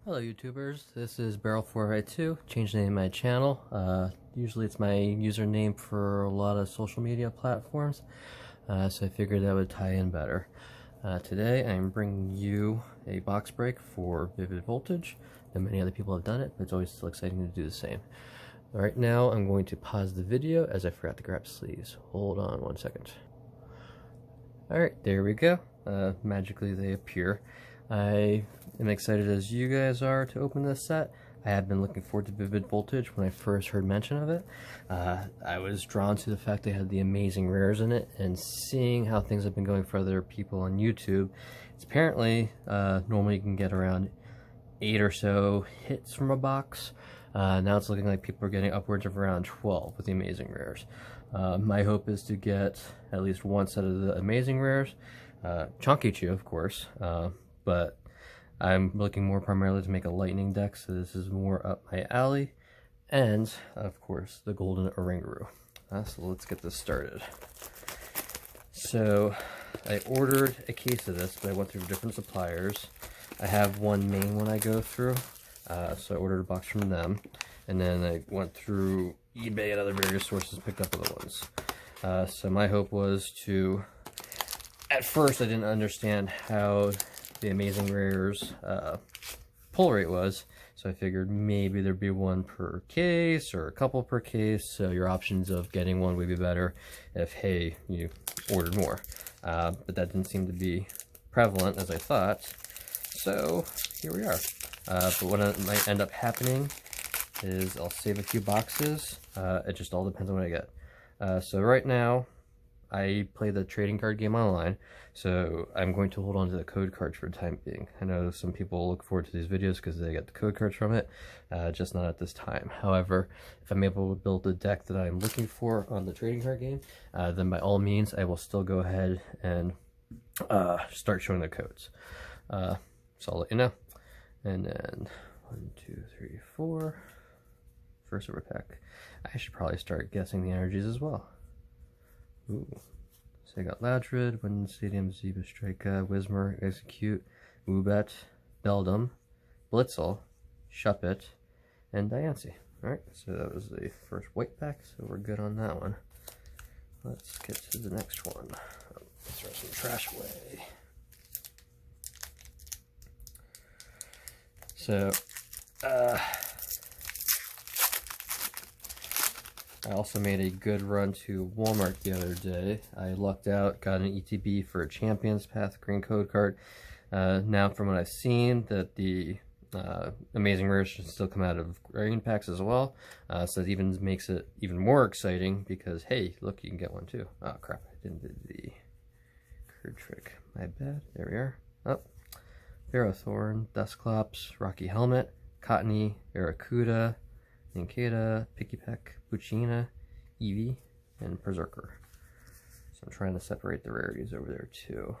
Hello YouTubers, this is Barrel452, changed the name of my channel. Usually it's my username for a lot of social media platforms, so I figured that would tie in better. Today I'm bringing you a box break for Vivid Voltage, and many other people have done it, but it's always still exciting to do the same. Right now I'm going to pause the video as I forgot to grab sleeves. Hold on one second. Alright, there we go. Magically they appear. I am excited as you guys are to open this set. I have been looking forward to Vivid Voltage when I first heard mention of it. I was drawn to the fact they had the amazing rares in it, and seeing how things have been going for other people on YouTube, it's apparently normally you can get around 8 or so hits from a box. Now it's looking like people are getting upwards of around 12 with the amazing rares. My hope is to get at least one set of the amazing rares. Chunky Chew, of course, but I'm looking more primarily to make a lightning deck, so this is more up my alley. And, of course, the golden Oranguru. So let's get this started. So, I ordered a case of this, but I went through different suppliers. I have one main one I go through, so I ordered a box from them. And then I went through eBay and other various sources, picked up other ones. So my hope was to... At first, I didn't understand how the Amazing Rares pull rate was, so I figured maybe there'd be one per case or a couple per case, so your options of getting one would be better if, hey, you ordered more. But that didn't seem to be prevalent as I thought, so here we are. But what might end up happening is I'll save a few boxes. It just all depends on what I get. So right now, I play the trading card game online, so I'm going to hold on to the code cards for the time being. I know some people look forward to these videos because they get the code cards from it, just not at this time. However, if I'm able to build the deck that I'm looking for on the trading card game, then by all means I will still go ahead and start showing the codes. So I'll let you know. And then 1, 2, 3, 4. First over pack. I should probably start guessing the energies as well. Ooh. So I got Ladrid, Wind Stadium, Zeba Strika, Whismur, Execute, Woobat, Beldum, Blitzel, Shuppet, and Diancie. Alright, so that was the first white pack, so we're good on that one. Let's get to the next one. Let's throw some trash away. So, I also made a good run to Walmart the other day. I lucked out, got an ETB for a Champions Path green code card. Now from what I've seen, that the Amazing Rares should still come out of green packs as well. So it even makes it even more exciting because, hey, look, you can get one too. Oh crap, I didn't do the card trick. My bad. There we are. Oh, Ferrothorn, Dusclops, Rocky Helmet, Cottony, Barracuda, Nincada, Pikipek, Buccina, Eevee, and Berserker. So I'm trying to separate the rarities over there too.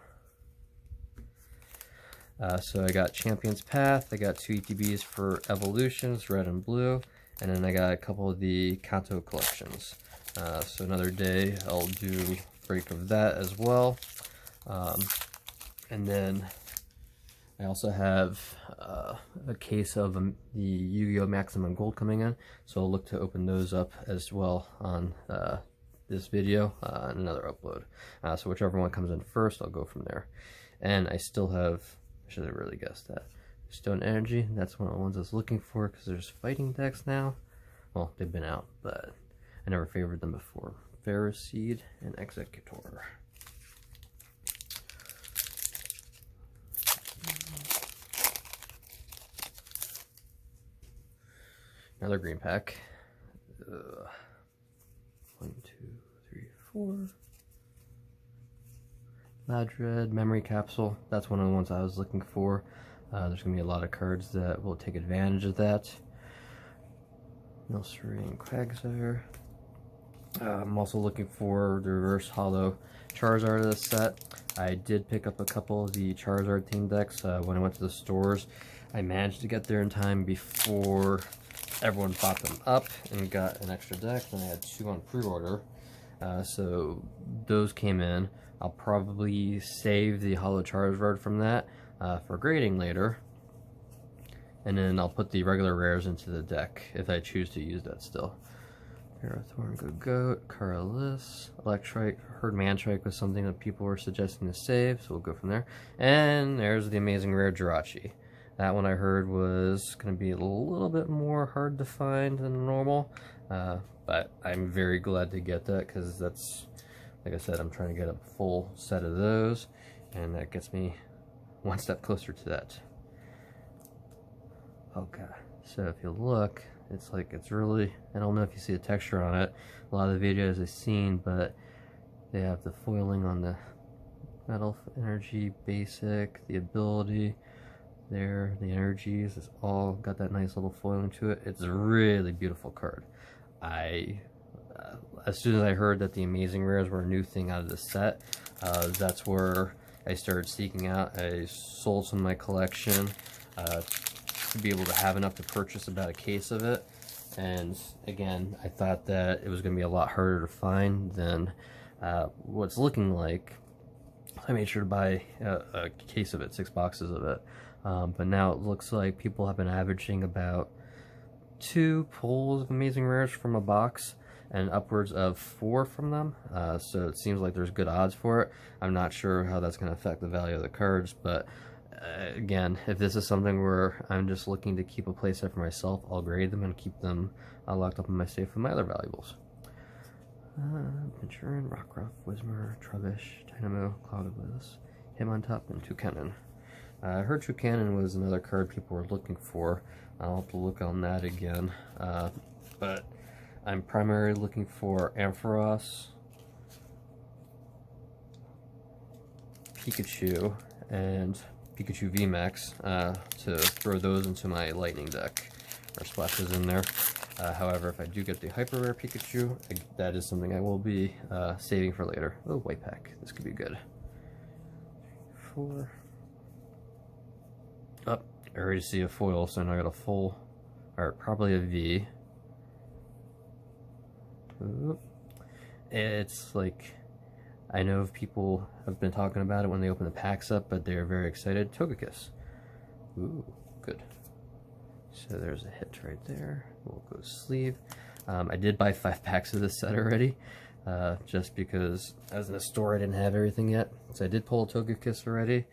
So I got Champions Path, I got 2 ETBs for Evolutions, red and blue, and then I got a couple of the Kanto collections. So another day I'll do break of that as well. And then I also have a case of the Yu-Gi-Oh! Maximum Gold coming in, so I'll look to open those up as well on this video and another upload. So whichever one comes in first, I'll go from there. And I still have, I should have really guessed that, Stone Energy. That's one of the ones I was looking for because there's fighting decks now. Well, they've been out, but I never favored them before. Ferroseed and Executor. Another green pack. 1, 2, 3, 4. Ladrid, Memory Capsule. That's one of the ones I was looking for. There's going to be a lot of cards that will take advantage of that. Milcery and Quagsire. I'm also looking for the reverse holo Charizard of this set. I did pick up a couple of the Charizard themed decks when I went to the stores. I managed to get there in time before everyone bought them up and got an extra deck. Then I had 2 on pre-order, so those came in. I'll probably save the holo Charizard from that for grading later. and then I'll put the regular rares into the deck if I choose to use that still. Parathorn, Goat, Carlis, Electrike, Herd Mantrike was something that people were suggesting to save, so we'll go from there. And there's the amazing rare Jirachi. That one I heard was going to be a little bit more hard to find than normal, but I'm very glad to get that because that's, like I said, I'm trying to get a full set of those, and that gets me one step closer to that. Okay, so if you look, it's like, it's really, I don't know if you see the texture on it. A lot of the videos I've seen, but they have the foiling on the metal energy basic, the ability there, the energies, it's all got that nice little foiling to it. It's a really beautiful card. As soon as I heard that the amazing rares were a new thing out of the set, that's where I started seeking out. I sold some of my collection to be able to have enough to purchase about a case of it. And again, I thought that it was going to be a lot harder to find than what's looking like. I made sure to buy a case of it, 6 boxes of it. But now it looks like people have been averaging about 2 pulls of amazing rares from a box and upwards of 4 from them. So it seems like there's good odds for it. I'm not sure how that's going to affect the value of the cards, but again, if this is something where I'm just looking to keep a playset for myself, I'll grade them and keep them locked up in my safe with my other valuables. Venturin, Rockruff, Whismer, Trubbish, Dynamo, Cloudbliss, Hitmontop, and Toucannon. I heard Toucannon was another card people were looking for. I'll have to look on that again. But I'm primarily looking for Ampharos, Pikachu, and Pikachu VMAX to throw those into my Lightning deck, or splashes in there. However, if I do get the Hyper Rare Pikachu, that is something I will be saving for later. Oh, White Pack. This could be good. 4. Oh, I already see a foil, so now I got a full, or probably a V. Ooh. It's like, I know people have been talking about it when they open the packs up, but they're very excited. Togekiss. Ooh, good. So there's a hit right there. We'll go sleeve. I did buy 5 packs of this set already, just because as in the store I didn't have everything yet. So I did pull a Togekiss already,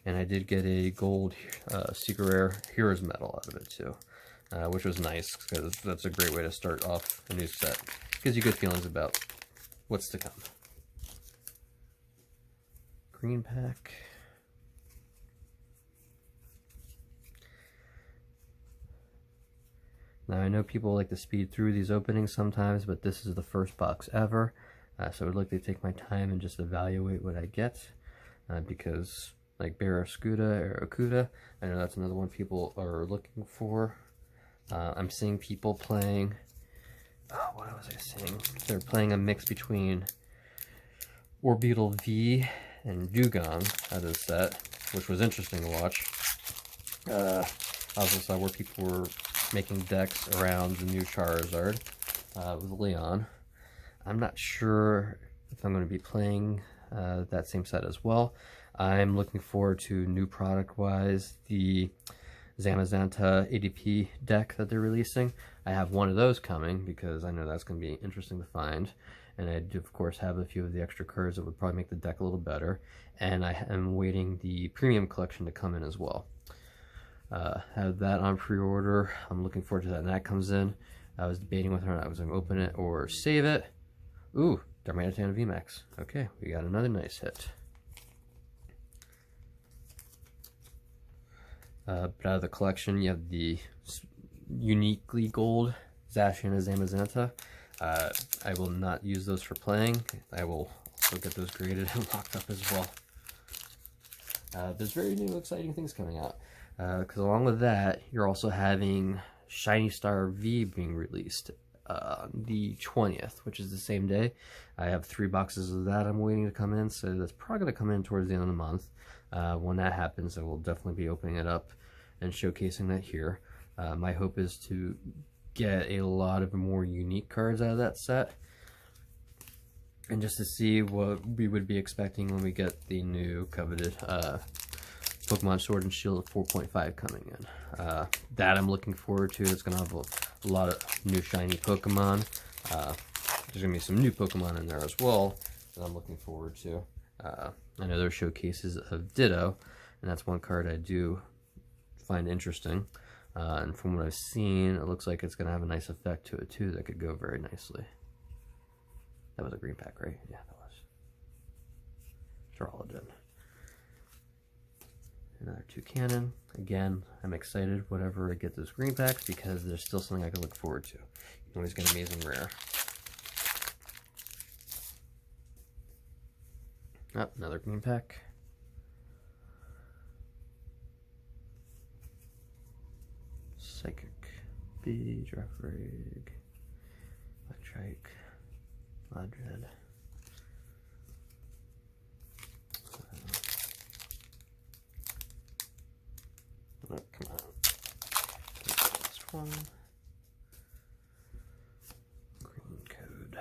and I did get a gold Secret Rare Heroes Medal out of it too, which was nice because that's a great way to start off a new set. Gives you good feelings about what's to come. Green pack. Now I know people like to speed through these openings sometimes, but this is the first box ever, so I would like to take my time and just evaluate what I get, because like Barraskewda or Okuda, I know that's another one people are looking for. I'm seeing people playing, what was I saying? They're playing a mix between Orbeetle V and Dugong out of the set, which was interesting to watch. I also saw where people were making decks around the new Charizard with Leon. I'm not sure if I'm going to be playing that same set as well. I'm looking forward to new product-wise, the Zamazenta ADP deck that they're releasing. I have one of those coming because I know that's going to be interesting to find. And I do, of course, have a few of the extra cards that would probably make the deck a little better. And I am waiting the premium collection to come in as well. Have that on pre-order. I'm looking forward to that when that comes in. I was debating whether or not I was going to open it or save it. Ooh, Darmanitan VMAX. Okay, we got another nice hit. But out of the collection, you have the uniquely gold Zacian and Zamazenta. I will not use those for playing. I will also get those graded and locked up as well. There's very new exciting things coming out. Because along with that, you're also having Shiny Star V being released the 20th, which is the same day. I have 3 boxes of that I'm waiting to come in, so that's probably going to come in towards the end of the month. When that happens, I will definitely be opening it up and showcasing that here. My hope is to get a lot of more unique cards out of that set, and just to see what we would be expecting when we get the new coveted Pokemon Sword and Shield 4.5 coming in. That I'm looking forward to. It's going to have a lot of new shiny Pokemon. There's going to be some new Pokemon in there as well that I'm looking forward to. I know there's showcases of Ditto, and that's one card I do find interesting. And from what I've seen, it looks like it's going to have a nice effect to it too that could go very nicely. That was a green pack, right? Yeah, that was. Charlatan. Another Toucannon. Again, I'm excited whenever I get those green packs because there's still something I can look forward to. You can always get amazing rare. Oh, another green pack. Psychic. B, Drafrig. Electric. Madrid. Oh, come on. Last one. Green code.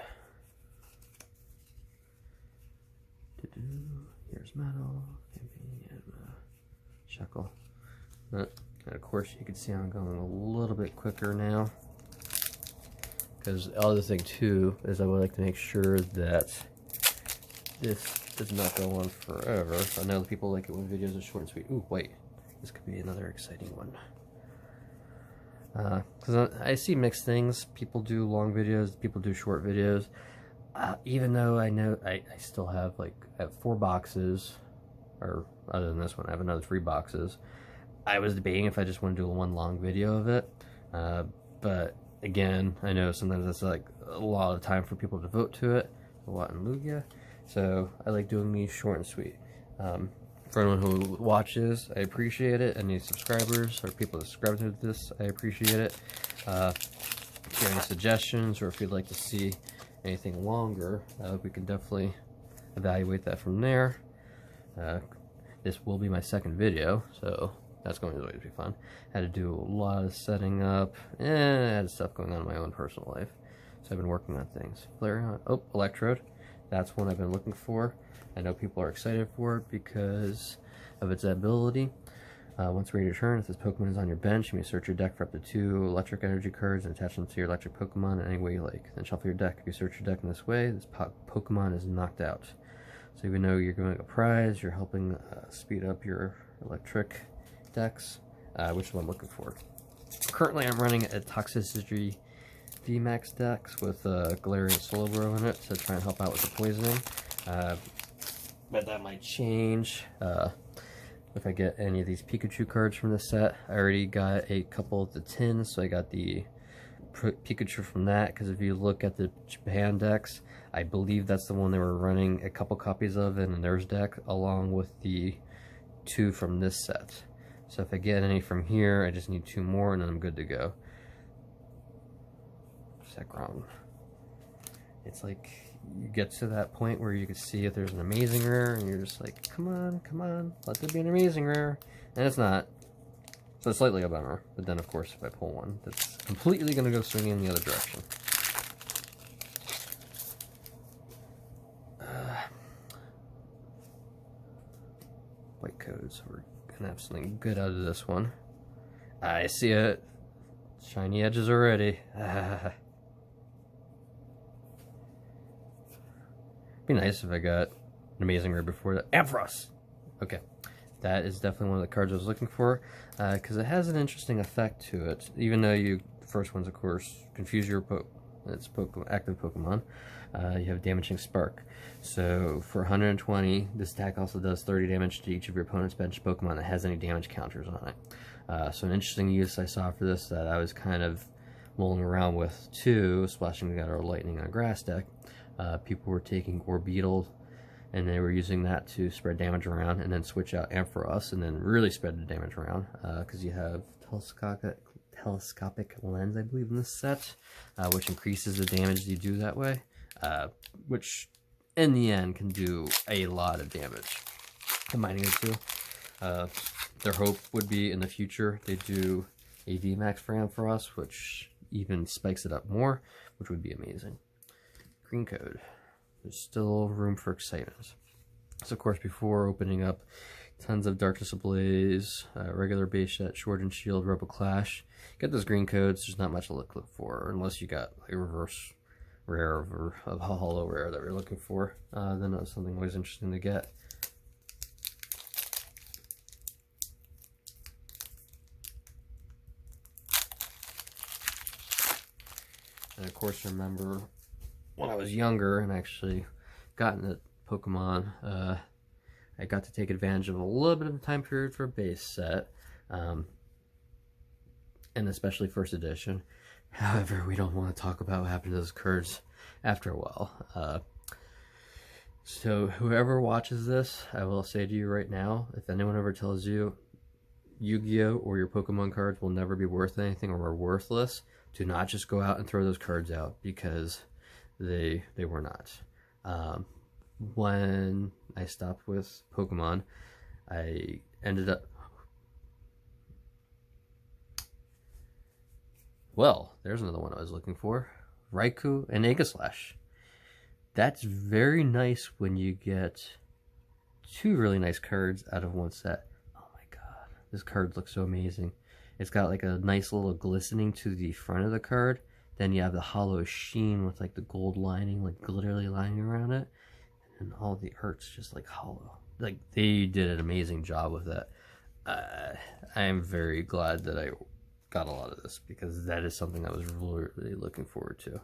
Here's metal. And shekel. And of course, you can see I'm going a little bit quicker now. Because the other thing too is I would like to make sure that this does not go on forever. I know people like it when videos are short and sweet. Ooh, wait. This could be another exciting one. Because I see mixed things. People do long videos, people do short videos. Even though I know I still have I have 4 boxes, or other than this one, I have another 3 boxes. I was debating if I just want to do one long video of it. But again, I know sometimes that's like a lot of time for people to devote to it. A lot in Lugia. So I like doing these short and sweet. For anyone who watches, I appreciate it. Any subscribers or people that subscribe to this, I appreciate it. If you have any suggestions or if you'd like to see anything longer, we can definitely evaluate that from there. This will be my second video, so that's going to always be fun. Had to do a lot of setting up, and I had stuff going on in my own personal life. So I've been working on things. Flareon, oh, Electrode. That's one I've been looking for. I know people are excited for it because of its ability. Once ready to turn, if this Pokemon is on your bench, you may search your deck for up to 2 electric energy cards and attach them to your electric Pokemon in any way you like. Then shuffle your deck. If you search your deck in this way, this Pokemon is knocked out. So even though you're going a prize, you're helping speed up your electric decks, which is what I'm looking for. Currently, I'm running a Toxicity VMAX decks with Galarian Slowbro in it to try and help out with the poisoning. But that might change if I get any of these Pikachu cards from this set. I already got a couple of the tins, so I got the Pikachu from that, because if you look at the Japan decks, I believe that's the one they were running a couple copies of in theirs deck, along with the 2 from this set. So if I get any from here, I just need 2 more and then I'm good to go. Zekrom. It's like you get to that point where you can see if there's an amazing rare and you're just like, come on, let there be an amazing rare. And it's not. So it's slightly a bummer. But then of course if I pull one, that's completely going to go swinging in the other direction. White codes. We're going to have something good out of this one. I see it. Shiny edges already. Be nice if I got an amazing rare before that. Ampharos! Okay. That is definitely one of the cards I was looking for, because it has an interesting effect to it. Even though the first one's, of course, confuse your active Pokemon, you have Damaging Spark. So for 120, this attack also does 30 damage to each of your opponent's bench Pokemon that has any damage counters on it. So an interesting use I saw for this that I was kind of mulling around with too, splashing together Lightning on a grass deck. People were taking Orbeetle and they were using that to spread damage around, and then switch out Ampharos and then really spread the damage around, because you have telescopic lens, I believe, in this set, which increases the damage you do that way, which in the end can do a lot of damage. Combining the two, their hope would be in the future they do a VMAX for Ampharos, which even spikes it up more, which would be amazing. Green code. There's still room for excitement. So of course, before opening up Tons of Darkness Ablaze, regular base set, Sword and Shield, Rebel Clash. Get those green codes, there's not much to look for, unless you got a reverse rare or a holo rare that you're looking for. Then that's something always interesting to get. And of course, remember when I was younger and actually got into Pokemon, I got to take advantage of a little bit of a time period for a base set, and especially first edition. However, we don't want to talk about what happened to those cards after a while. So whoever watches this, I will say to you right now, if anyone ever tells you Yu-Gi-Oh! Or your Pokemon cards will never be worth anything or are worthless, do not just go out and throw those cards out, because they were not. When I stopped with Pokemon, I ended up... Well, there's another one I was looking for. Raikou and Aegislash. That's very nice when you get two really nice cards out of one set. Oh my god, this card looks so amazing. It's got like a nice little glistening to the front of the card. Then you have the hollow sheen with like the gold lining, like glittery lining around it. And all the art's just like hollow. Like, they did an amazing job with that. I am very glad that I got a lot of this, because that is something I was really looking forward to.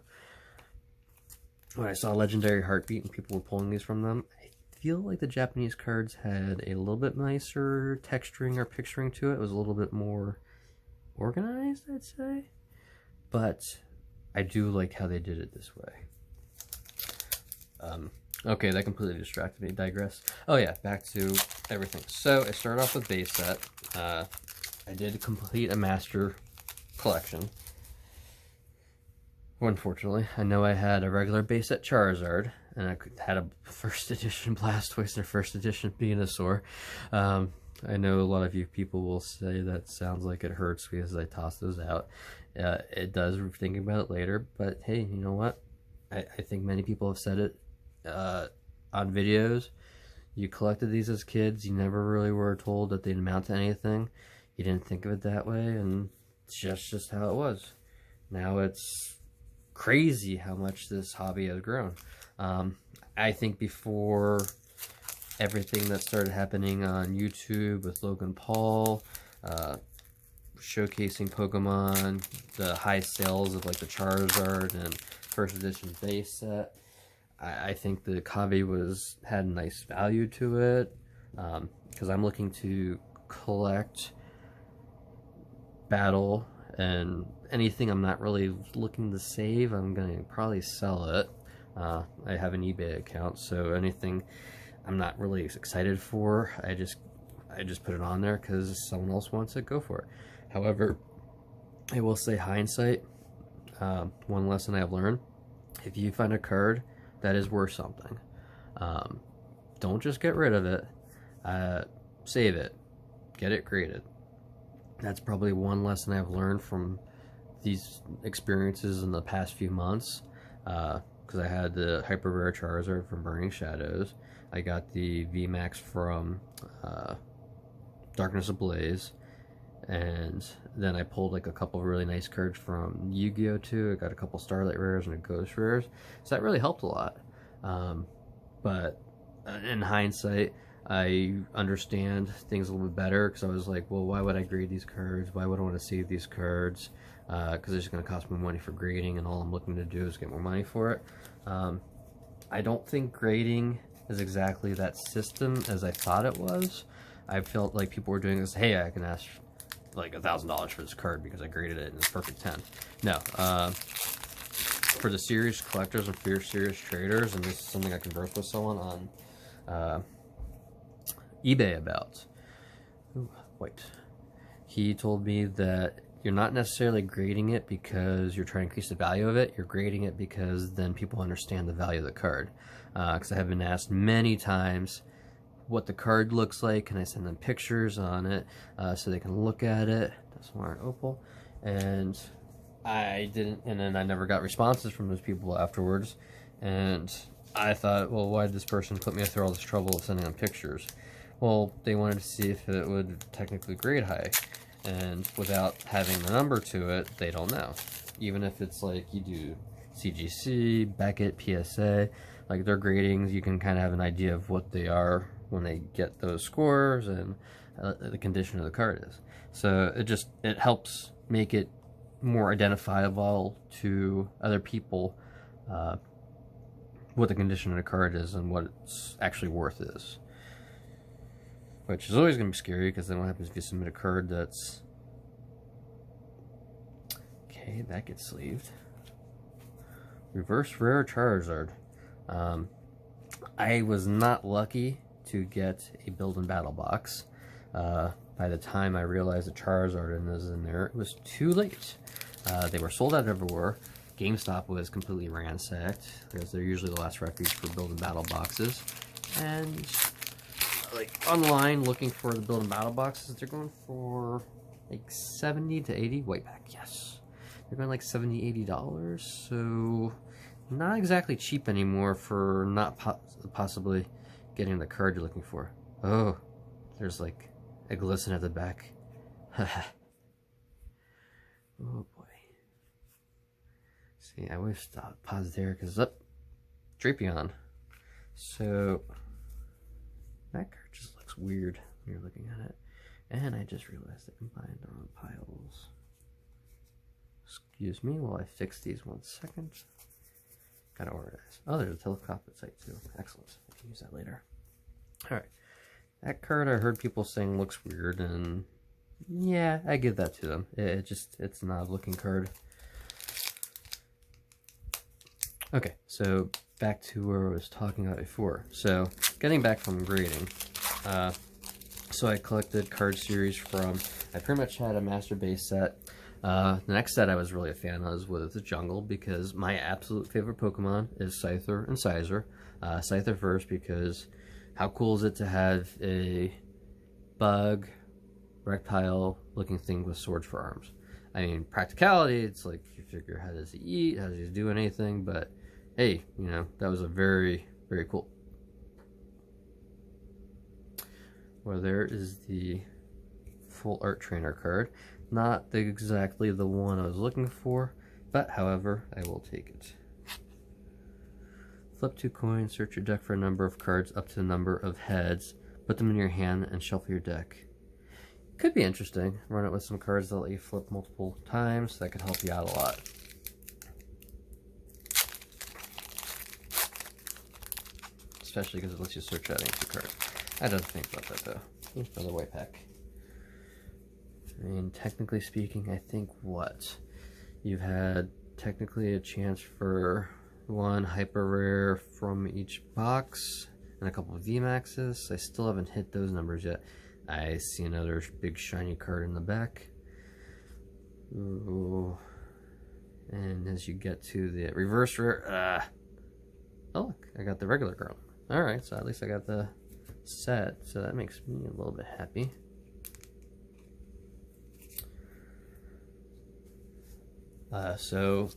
When I saw Legendary Heartbeat and people were pulling these from them, I feel like the Japanese cards had a little bit nicer texturing or picturing to it. It was a little bit more organized, I'd say. But I do like how they did it this way. Okay, that completely distracted me. Digress. Oh yeah, back to everything. So I started off with base set. I did complete a master collection. Unfortunately, I know I had a regular base set Charizard, and I had a first edition Blastoise and a first edition Venusaur. I know a lot of you people will say that sounds like it hurts because I tossed those out. It does, thinking about it later, but hey, you know what? I think many people have said it on videos. You collected these as kids, you never really were told that they'd amount to anything. You didn't think of it that way, and it's just how it was. Now it's crazy how much this hobby has grown. I think before everything that started happening on YouTube with Logan Paul, showcasing Pokemon, the high sales of like the Charizard and first edition base set, I think the hobby had a nice value to it, because I'm looking to collect, battle, and anything I'm not really looking to save, I'm going to probably sell it. I have an eBay account, so anything I'm not really excited for, I just put it on there because someone else wants it, go for it. However, I will say, hindsight, one lesson I have learned: if you find a card that is worth something, don't just get rid of it. Save it, get it graded. That's probably one lesson I've learned from these experiences in the past few months, because I had the hyper rare Charizard from Burning Shadows. I got the VMAX from Darkness Ablaze, and then I pulled like a couple of really nice cards from Yu-Gi-Oh! Too. I got a couple Starlight rares and a Ghost rares, so that really helped a lot. But in hindsight, I understand things a little bit better, because I was like, well, why would I grade these cards? Why would I want to save these cards? Because it's just going to cost me money for grading, and all I'm looking to do is get more money for it. I don't think grading is exactly that system as I thought it was. I felt like people were doing this, hey, I can ask like $1,000 for this card because I graded it and it's perfect 10. No, for the serious collectors and serious traders, and this is something I conversed with someone on eBay about. Ooh, wait. He told me that you're not necessarily grading it because you're trying to increase the value of it. You're grading it because then people understand the value of the card. Because I have been asked many times what the card looks like, and I send them pictures on it so they can look at it. That's more an opal. And I didn't, and then I never got responses from those people afterwards. And I thought, well, why did this person put me through all this trouble of sending them pictures? Well, they wanted to see if it would technically grade high, and without having the number to it, they don't know. Even if it's like you do CGC, Beckett, PSA, like their gradings, you can kind of have an idea of what they are when they get those scores and the condition of the card is. So it helps make it more identifiable to other people what the condition of the card is and what it's actually worth is. Which is always going to be scary, because then what happens if you submit a card that's... Okay, that gets sleeved. Reverse Rare Charizard. I was not lucky to get a Build and Battle box. By the time I realized the Charizard was in there, it was too late. They were sold out everywhere. GameStop was completely ransacked, because they're usually the last refuge for Build and Battle boxes. And like online looking for the Build and Battle boxes, they're going for like 70 to 80. White pack, yes. They're going like $70, $80. So not exactly cheap anymore for not possibly getting the card you're looking for. Oh, there's like a glisten at the back. Oh boy. See, I wish stop pause there, because up Drapion. So that card just looks weird when you're looking at it. And I just realized I combined the wrong piles. Excuse me while I fix these 1 second. Gotta organize. Oh, there's a telescopic site too. Excellent. I can use that later. Alright. That card I heard people saying looks weird, and yeah, I give that to them. It's an odd looking card. Okay, so back to where I was talking about before. So, getting back from grading, so I collected card series from, I pretty much had a master base set. The next set I was really a fan of was the Jungle, because my absolute favorite Pokemon is Scyther and Sizer. Scyther first, because how cool is it to have a bug, reptile looking thing with swords for arms? I mean, practicality, it's like you figure, how does he eat, how does he do anything, but hey, you know, that was a very, very cool. Well, there is the full art trainer card. Not exactly the one I was looking for, but however, I will take it. Flip 2 coins, search your deck for a number of cards up to the number of heads, put them in your hand, and shuffle your deck. Could be interesting. Run it with some cards that let you flip multiple times. That could help you out a lot. Especially because it lets you search out any 2 cards. I don't think about that though. Another white pack. I mean, technically speaking, I think what? You've had technically a chance for 1 hyper rare from each box and a couple of VMAXs. I still haven't hit those numbers yet. I see another big shiny card in the back. Ooh. And as you get to the reverse rare, oh look, I got the regular girl. Alright, so at least I got the set, so that makes me a little bit happy. So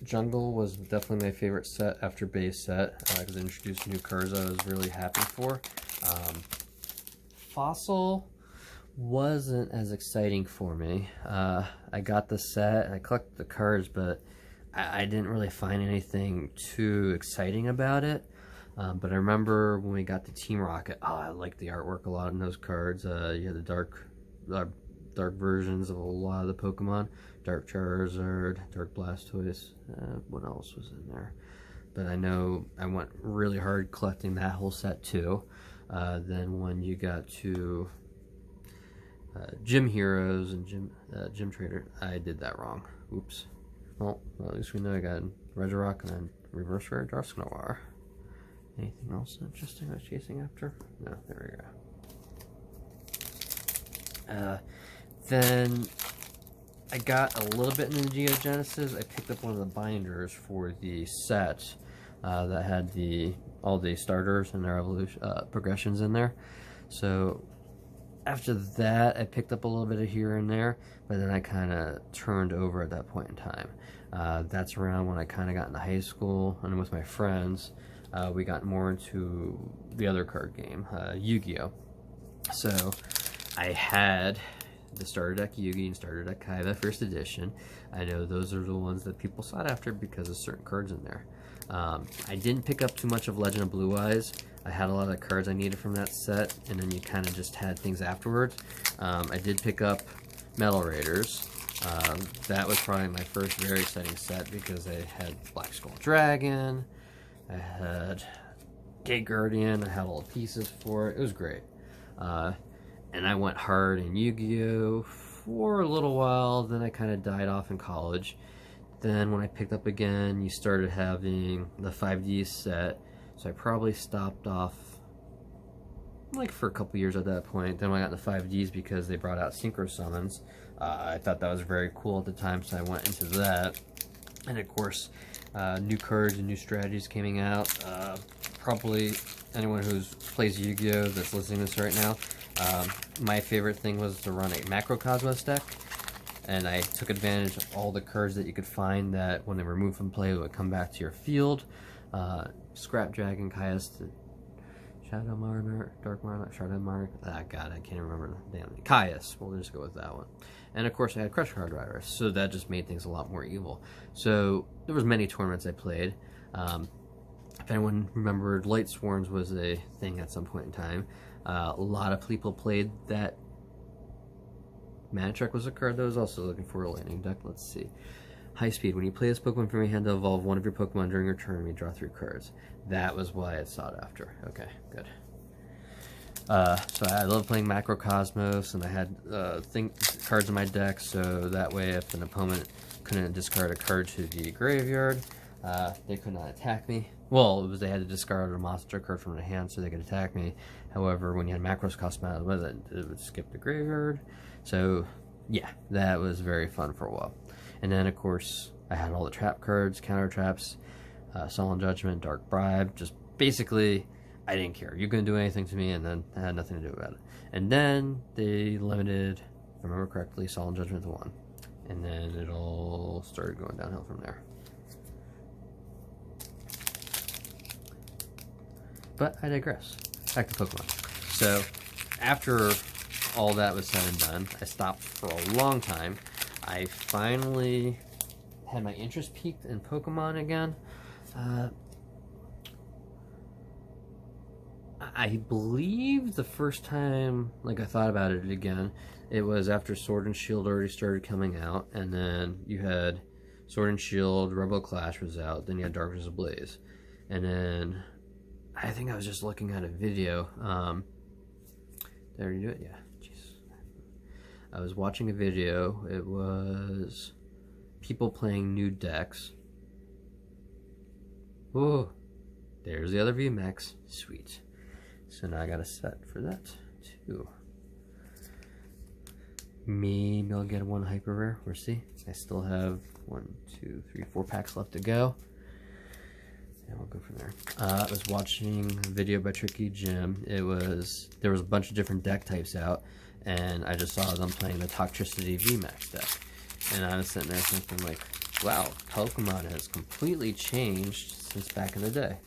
Jungle was definitely my favorite set after base set, because it introduced new cards I was really happy for. Fossil wasn't as exciting for me. I got the set and I collected the cards, but I didn't really find anything too exciting about it. But I remember when we got the Team Rocket, I liked the artwork a lot in those cards. You had the dark versions of a lot of the Pokemon. Dark Charizard, Dark Blastoise, what else was in there? But I know I went really hard collecting that whole set too. Then when you got to Gym Heroes and Gym Trader, I did that wrong. Oops. Well, at least we know I got Regirock and then Reverse Rare Dusknoir. Anything else interesting I was chasing after? No, there we go. Then I got a little bit in the Geogenesis. I picked up one of the binders for the set that had all the starters and their evolution progressions in there. So after that, I picked up a little bit of here and there, but then I kind of turned over at that point in time. That's around when I kind of got into high school and with my friends. we got more into the other card game, Yu-Gi-Oh! So I had the starter deck Yugi and starter deck Kaiba first edition. I know those are the ones that people sought after because of certain cards in there. I didn't pick up too much of Legend of Blue Eyes. I had a lot of the cards I needed from that set, and then you kind of just had things afterwards. I did pick up Metal Raiders. That was probably my first very exciting set because I had Black Skull Dragon, I had Gate Guardian, I had all the pieces for it. It was great. And I went hard in Yu-Gi-Oh! For a little while, then I kind of died off in college. Then when I picked up again, you started having the 5D set, so I probably stopped off like for a couple years at that point. Then when I got the 5Ds because they brought out Synchro Summons. I thought that was very cool at the time, so I went into that. And of course, new cards and new strategies coming out. Probably anyone who plays Yu-Gi-Oh! That's listening to this right now, my favorite thing was to run a Macrocosmos deck, and I took advantage of all the cards that you could find that when they were removed from play would come back to your field. Scrap Dragon, Caius, Shadow Monarch, Dark Monarch, Shadow Monarch, god, I can't remember the damn name. Caius, we'll just go with that one. And of course I had Crush Card Riders, so that just made things a lot more evil. So there was many tournaments I played. If anyone remembered, Light Swarms was a thing at some point in time. A lot of people played that. Mana Trek was a card that was also looking for a lightning deck. Let's see. High Speed. When you play this Pokemon from your hand to evolve one of your Pokemon during your turn, you draw 3 cards. That was why it's sought after. Okay, good. So I love playing Macrocosmos, and I had cards in my deck, so that way if an opponent couldn't discard a card to the graveyard, they could not attack me. Well, it was they had to discard a monster card from their hand so they could attack me. However, when you had Macrocosmos with it, it would skip the graveyard. So, yeah, that was very fun for a while. And then, of course, I had all the trap cards, counter traps, Solemn Judgment, Dark Bribe. Just basically, I didn't care. You couldn't do anything to me, and then I had nothing to do about it. And then they limited, if I remember correctly, Solemn Judgment to 1. And then it all started going downhill from there. But I digress. Back to Pokemon. So, after all that was said and done, I stopped for a long time. I finally had my interest peaked in Pokemon again. I believe the first time I thought about it again, it was after Sword and Shield already started coming out, and then you had Sword and Shield, Rebel Clash was out, then you had Darkness Ablaze, and then I think I was just looking at a video. Did I already do it? Yeah. Jeez. I was watching a video. It was people playing new decks. Oh, there's the other VMAX. Sweet. So now I got a set for that too. Maybe I'll get one hyper rare. We'll see. I still have 1, 2, 3, 4 packs left to go. And we'll go from there. I was watching a video by Tricky Jim. There was a bunch of different deck types out, and I just saw them playing the Toxtricity VMAX deck. And I was sitting there thinking like, wow, Pokemon has completely changed since back in the day.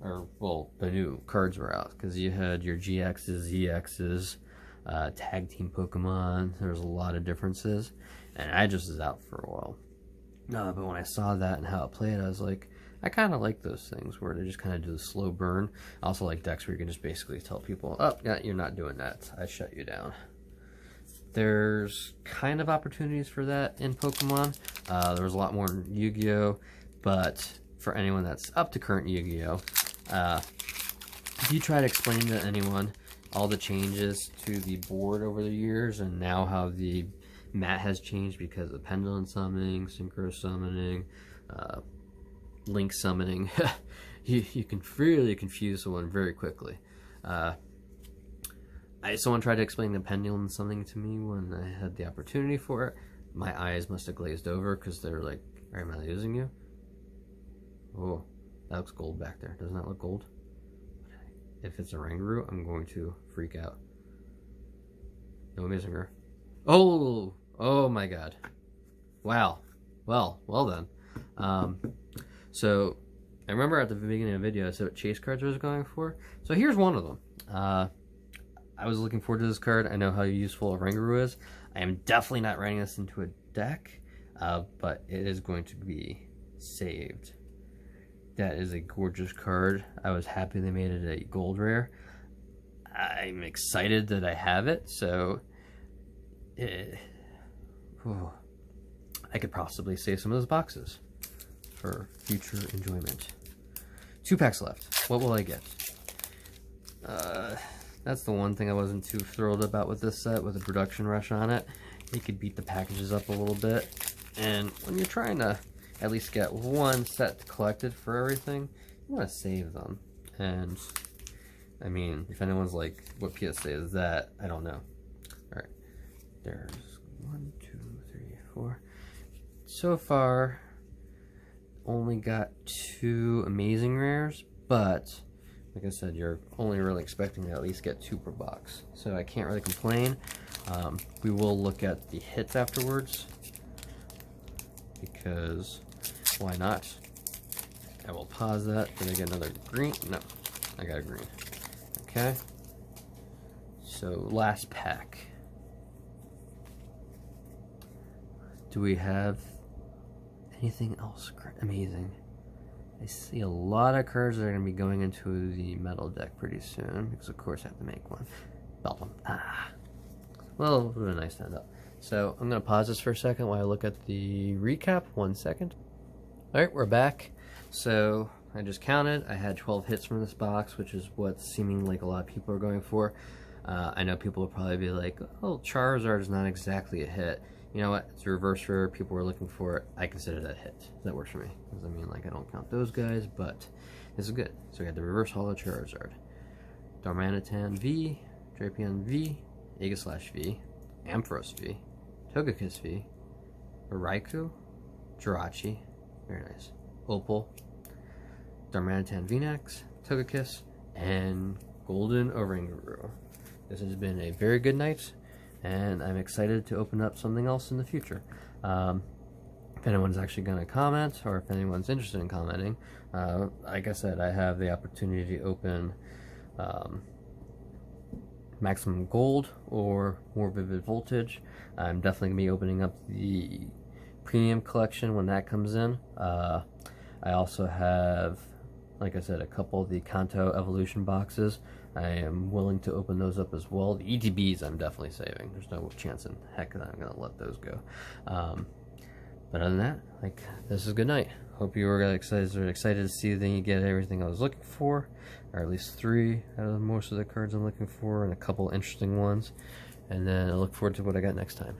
Or, well, the new cards were out, because you had your GXs, ZXs, tag team Pokemon. There was a lot of differences, and I just was out for a while. But when I saw that and how it played, I was like, I kind of like those things where they just kind of do the slow burn. I also like decks where you can just basically tell people, oh, yeah, you're not doing that. I shut you down. There's kind of opportunities for that in Pokemon. There was a lot more in Yu-Gi-Oh! But for anyone that's up to current Yu-Gi-Oh! If you try to explain to anyone all the changes to the board over the years and now how the mat has changed because of pendulum summoning, synchro summoning, link summoning, you can really confuse someone very quickly. Someone tried to explain the pendulum something to me when I had the opportunity for it. My eyes must have glazed over because they were like, am I losing you? Oh, that looks gold back there. Doesn't that look gold? If it's a Rangaroo, I'm going to freak out. No missing her. Oh! Oh my god. Wow. Well then. So, I remember at the beginning of the video I said what chase cards I was going for. So here's one of them. I was looking forward to this card. I know how useful a Ringaroo is. I am definitely not writing this into a deck, but it is going to be saved. That is a gorgeous card. I was happy they made it a gold rare. I'm excited that I have it, so I could possibly save some of those boxes for future enjoyment. 2 packs left. What will I get? That's the one thing I wasn't too thrilled about with this set, with the production rush on it. It could beat the packages up a little bit. And when you're trying to at least get one set collected for everything, you want to save them. And, I mean, if anyone's like, what PSA is that? I don't know. Alright, there's 1, 2, 3, 4. So far, only got 2 amazing rares, but like I said, you're only really expecting to at least get 2 per box. So I can't really complain. We will look at the hits afterwards, because why not? I will pause that. Did I get another green? No, I got a green. Okay. So last pack. Do we have anything else amazing? I see a lot of cards that are going to be going into the metal deck pretty soon, because of course I have to make one. Bellum. Well, it would have been nice to end up. So I'm going to pause this for a second while I look at the recap. 1 second. Alright, we're back. So I just counted. I had 12 hits from this box, which is what seeming like a lot of people are going for. I know people will probably be like, oh, Charizard is not exactly a hit. You know what? It's a reverse rare. People were looking for it. I consider that a hit. That works for me. Because, I mean, like, I don't count those guys, but this is good. So we had the reverse holo Charizard, Darmanitan V, Drapion V, Aegislash V, Ampharos V, Togekiss V, Raikou, Jirachi, very nice, Opal, Darmanitan VMAX, Togekiss, and Golden Ringaroo. This has been a very good night, and I'm excited to open up something else in the future. If anyone's actually going to comment, or if anyone's interested in commenting, like I said, I have the opportunity to open Maximum Gold or More Vivid Voltage. I'm definitely going to be opening up the Premium Collection when that comes in. I also have, like I said, a couple of the Kanto Evolution boxes. I am willing to open those up as well. The ETBs I'm definitely saving. There's no chance in heck that I'm going to let those go. But other than that, like, this is a good night. Hope you were excited to see that you get everything I was looking for, or at least 3 out of most of the cards I'm looking for, and a couple interesting ones. And then I look forward to what I got next time.